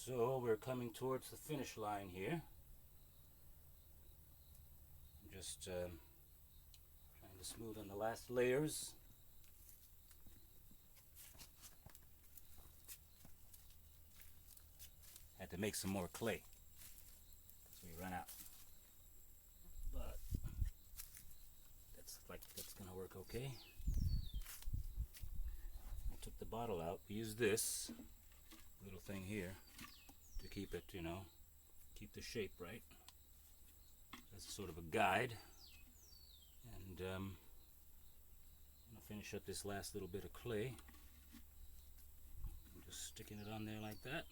So we're coming towards the finish line here. I'm just trying to smooth on the last layers. Had to make some more clay because we ran out. But that's gonna work okay. I took the bottle out. We use this little thing here to keep it, keep the shape right. As sort of a guide. And I'm gonna finish up this last little bit of clay. I'm just sticking it on there like that.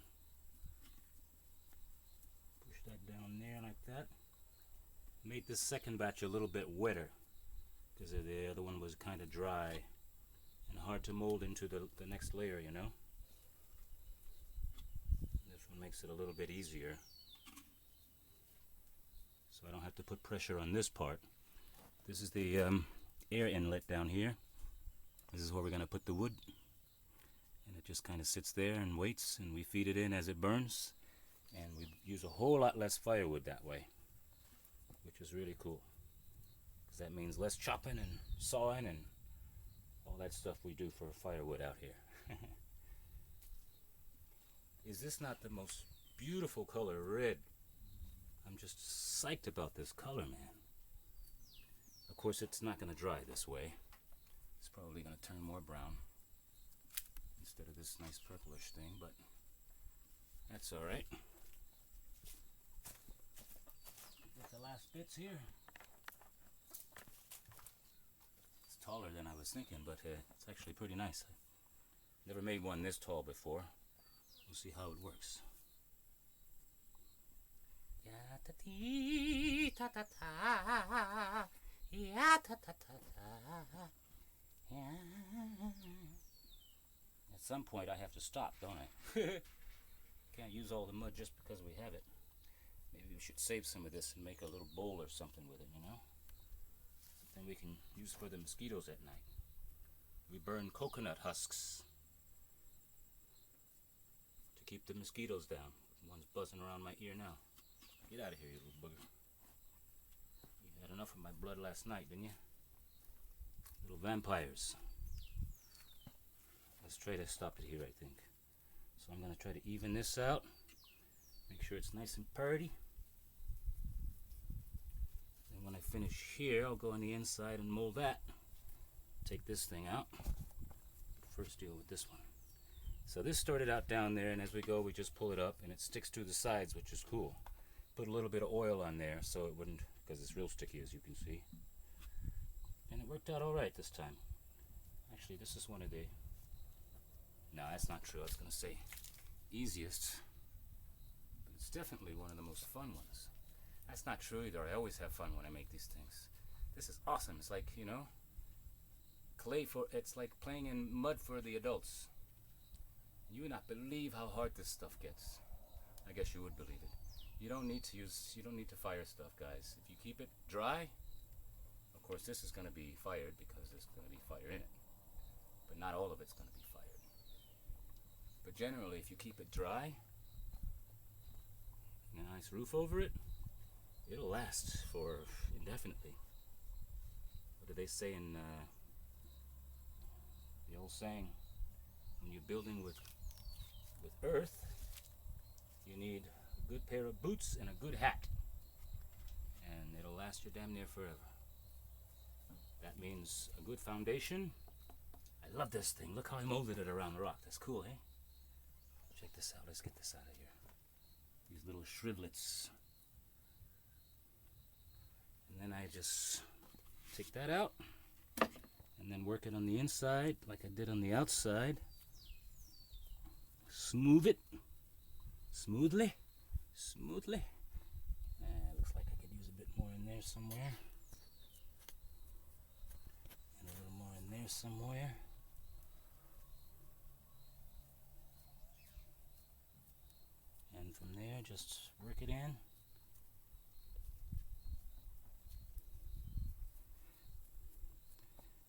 Push that down there like that. Made this second batch a little bit wetter because the other one was kind of dry and hard to mold into the next layer, This one makes it a little bit easier. So I don't have to put pressure on this part. This is the air inlet down here. This is where we're going to put the wood. And it just kind of sits there and waits, and we feed it in as it burns. And we use a whole lot less firewood that way, which is really cool. Because that means less chopping and sawing and all that stuff we do for firewood out here. Is this not the most beautiful color, red? I'm just psyched about this color, man. Of course, it's not going to dry this way. It's probably going to turn more brown instead of this nice purplish thing, but that's all right. Get the last bits here. It's taller than I was thinking, but it's actually pretty nice. Never made one this tall before. We'll see how it works. Ya ta ti ta ta ta, ya ta ta ta ta. At some point I have to stop, don't I? Can't use all the mud just because we have it. Maybe we should save some of this and make a little bowl or something with it, Something we can use for the mosquitoes at night. We burn coconut husks to keep the mosquitoes down. One's buzzing around my ear now. Get out of here, you little bugger. You had enough of my blood last night, didn't you? Little vampires. Let's try to stop it here, I think. So I'm going to try to even this out. Make sure it's nice and purty. And when I finish here, I'll go on the inside and mold that. Take this thing out. First deal with this one. So this started out down there, and as we go, we just pull it up, and it sticks to the sides, which is cool. Put a little bit of oil on there so it wouldn't, because it's real sticky, as you can see. And it worked out all right this time. Actually, this is one of the... No, that's not true. I was going to say easiest. But it's definitely one of the most fun ones. That's not true either. I always have fun when I make these things. This is awesome. It's like, clay for... It's like playing in mud for the adults. You would not believe how hard this stuff gets. I guess you would believe it. You don't need to fire stuff, guys. If you keep it dry, of course this is going to be fired because there's going to be fire in it. But not all of it's going to be fired. But generally, if you keep it dry, and a nice roof over it, it'll last for indefinitely. What do they say in the old saying? When you're building with earth, you need a good pair of boots and a good hat, and it'll last you damn near forever. That means a good foundation. I love this thing. Look how I molded it around the rock. That's cool, eh? Check this out. Let's get this out of here. These little shrivelets. And then I just take that out and then work it on the inside like I did on the outside. Smooth it. Smoothly. Looks like I could use a bit more in there somewhere. And a little more in there somewhere. And from there, just work it in.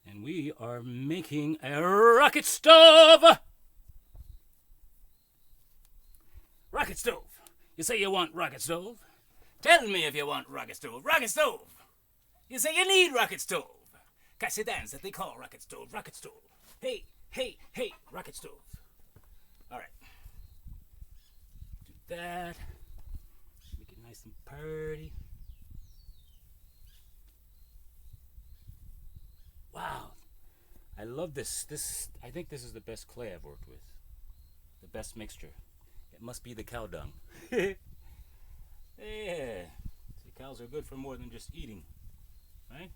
And we are making a rocket stove! Rocket rocket stove. You say you want rocket stove? Tell me if you want rocket stove. Rocket stove! You say you need rocket stove. Casi dance that they call rocket stove. Rocket stove. Hey, hey, hey, rocket stove. Alright. Do that. Make it nice and pretty. Wow. I love this. I think this is the best clay I've worked with. The best mixture. It must be the cow dung. Yeah. See, cows are good for more than just eating. Right?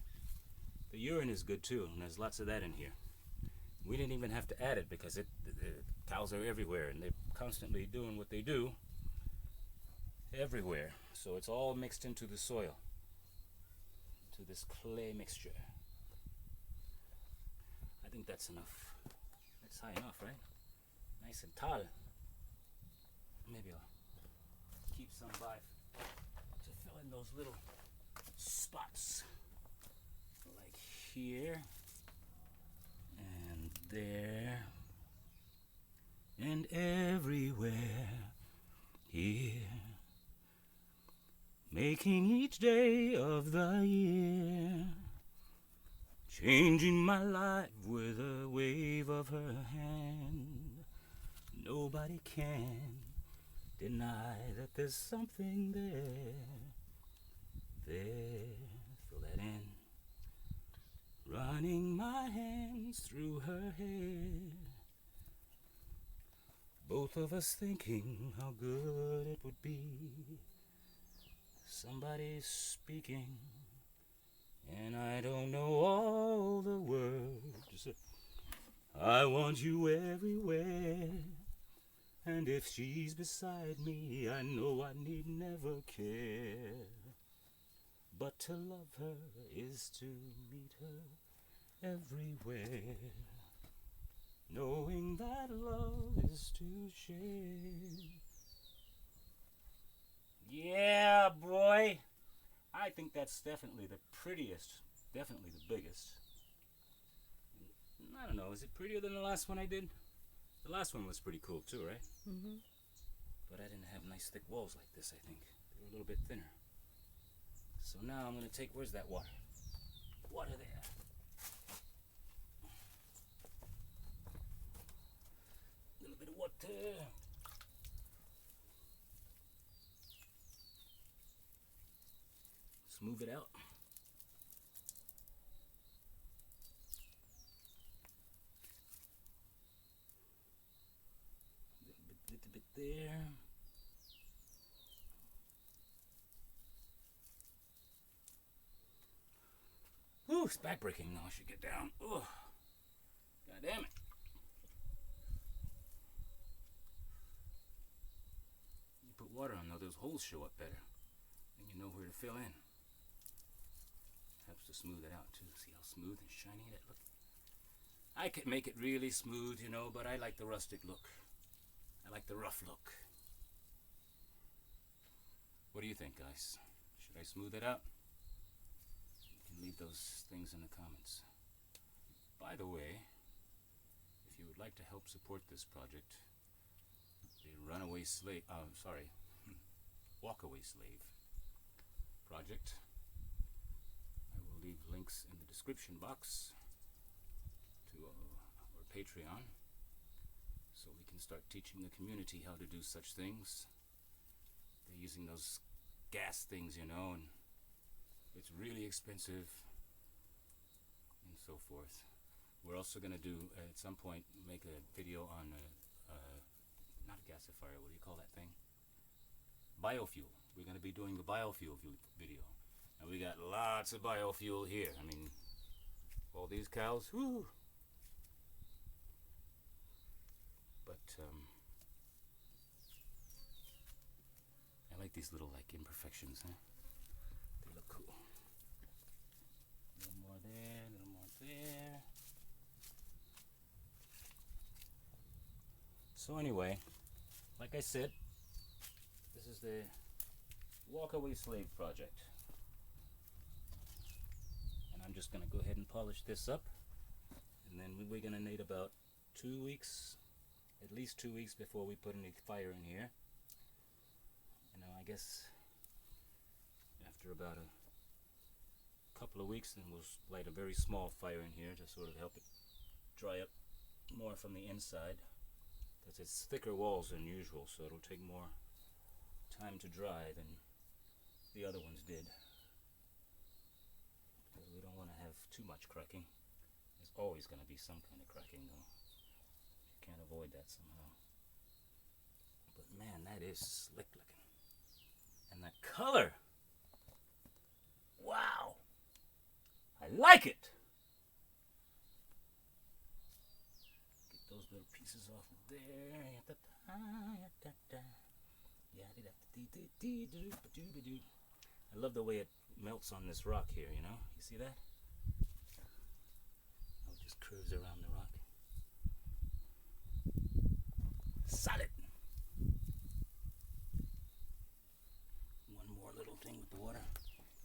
The urine is good too, and there's lots of that in here. We didn't even have to add it because the cows are everywhere, and they're constantly doing what they do everywhere. So it's all mixed into the soil, to this clay mixture. I think that's enough. That's high enough, right? Nice and tall. Maybe I'll keep some by to fill in those little spots. Like here, and there, and everywhere. Here, making each day of the year, changing my life with a wave of her hand. Nobody can deny that there's something there. There, fill that in. Running my hands through her hair. Both of us thinking how good it would be. Somebody's speaking, and I don't know all the words. I want you everywhere, and if she's beside me, I know I need never care. But to love her is to meet her everywhere, knowing that love is to share. Yeah, boy! I think that's definitely the prettiest, definitely the biggest. I don't know, is it prettier than the last one I did? The last one was pretty cool too, right? Mm-hmm. But I didn't have nice thick walls like this, I think. They were a little bit thinner. So now I'm going to take, where's that water? Water there. A little bit of water. Smooth it out. Little bit there. Ooh, it's backbreaking now. I should get down. Ooh. God damn it. You put water on though, those holes show up better. And you know where to fill in. Helps to smooth it out too. See how smooth and shiny that looks? I could make it really smooth, you know, but I like the rustic look. I like the rough look. What do you think, guys? Should I smooth it out? Leave those things in the comments. By the way, if you would like to help support this project, the Runaway Slave, Walkaway Slave project, I will leave links in the description box to our Patreon, so we can start teaching the community how to do such things. They're using those gas things, you know, and it's really expensive, and so forth. We're also going to do, at some point, make a video on, not a gasifier, what do you call that thing? Biofuel. We're going to be doing the biofuel video. And we got lots of biofuel here. I mean, all these cows, whoo! But, I like these little, like, imperfections, huh? They look cool. A little more there, a little more there. So anyway, like I said, this is the Walkaway Slave project. And I'm just going to go ahead and polish this up. And then we're going to need about 2 weeks, at least 2 weeks before we put any fire in here. I guess after about a couple of weeks, then we'll light a very small fire in here to sort of help it dry up more from the inside, because it's thicker walls than usual, so it'll take more time to dry than the other ones did. Because we don't want to have too much cracking. There's always going to be some kind of cracking though. You can't avoid that somehow. But man, that is slick looking. And that color! Wow! I like it! Get those little pieces off of there. I love the way it melts on this rock here, you know? You see that? How it just curves around the rock. Solid! One more little thing with the water.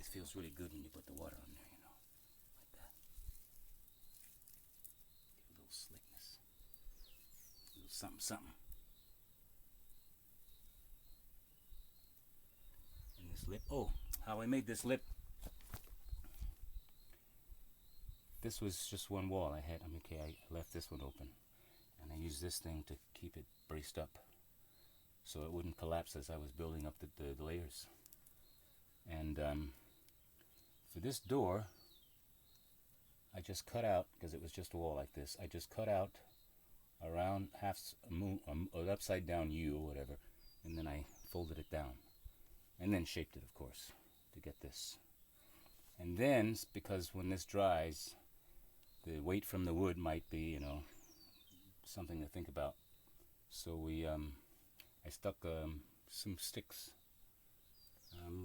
It feels really good when you put the water on there, you know? Like that. Give a little slickness. A little something, something. And this lip. Oh, how I made this lip. This was just one wall I had. I left this one open. And I used this thing to keep it braced up so it wouldn't collapse as I was building up the layers. And for this door, I just cut out, because it was just a wall like this, I just cut out around half a moon, an upside down U or whatever, and then I folded it down. And then shaped it, of course, to get this. And then, because when this dries, the weight from the wood might be, you know, something to think about. So I stuck some sticks,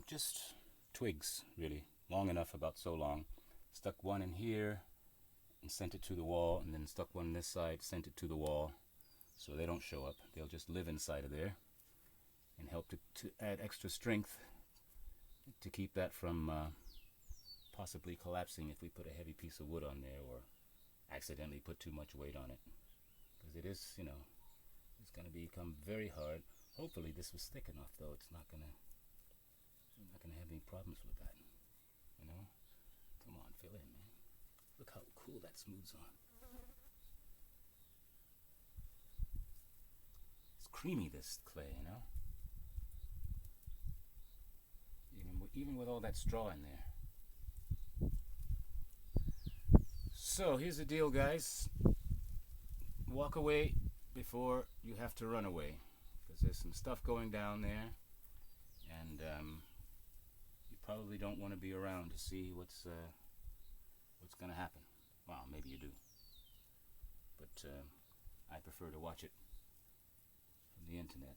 just twigs, really, long enough, about so long. Stuck one in here and sent it to the wall, and then stuck one on this side, sent it to the wall, so they don't show up. They'll just live inside of there and help to add extra strength to keep that from possibly collapsing if we put a heavy piece of wood on there or accidentally put too much weight on it. Because it is, you know, it's going to become very hard. Hopefully this was thick enough though. It's not going to have any problems with that. You know? Come on, fill in, man. Look how cool that smooths on. It's creamy, this clay, you know? Even with all that straw in there. So here's the deal, guys. Walk away before you have to run away, because there's some stuff going down there, and you probably don't want to be around to see what's going to happen. Well, maybe you do, but I prefer to watch it from the internet.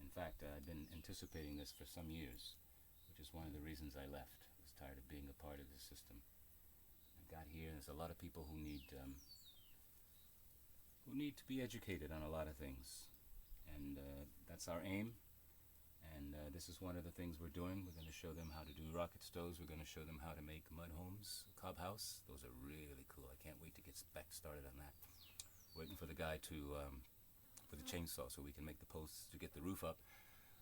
In fact, I've been anticipating this for some years, which is one of the reasons I left. I was tired of being a part of this system. I got here, and there's a lot of people who need to be educated on a lot of things, and that's our aim. And this is one of the things we're doing. We're going to show them how to do rocket stoves. We're going to show them how to make mud homes, cob house. Those are really cool. I can't wait to get back started on that. Waiting for the guy to for the chainsaw so we can make the posts to get the roof up.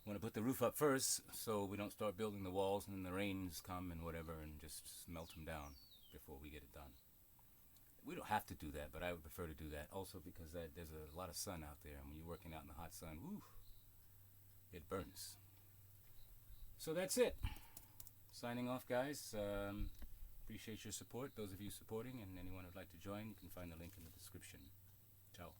I want to put the roof up first so we don't start building the walls and then the rains come and whatever and just melt them down before we get it done. We don't have to do that, but I would prefer to do that also because there's a lot of sun out there, and when you're working out in the hot sun, woo, it burns. So that's it. Signing off, guys. Appreciate your support, those of you supporting, and anyone who'd like to join, you can find the link in the description. Ciao.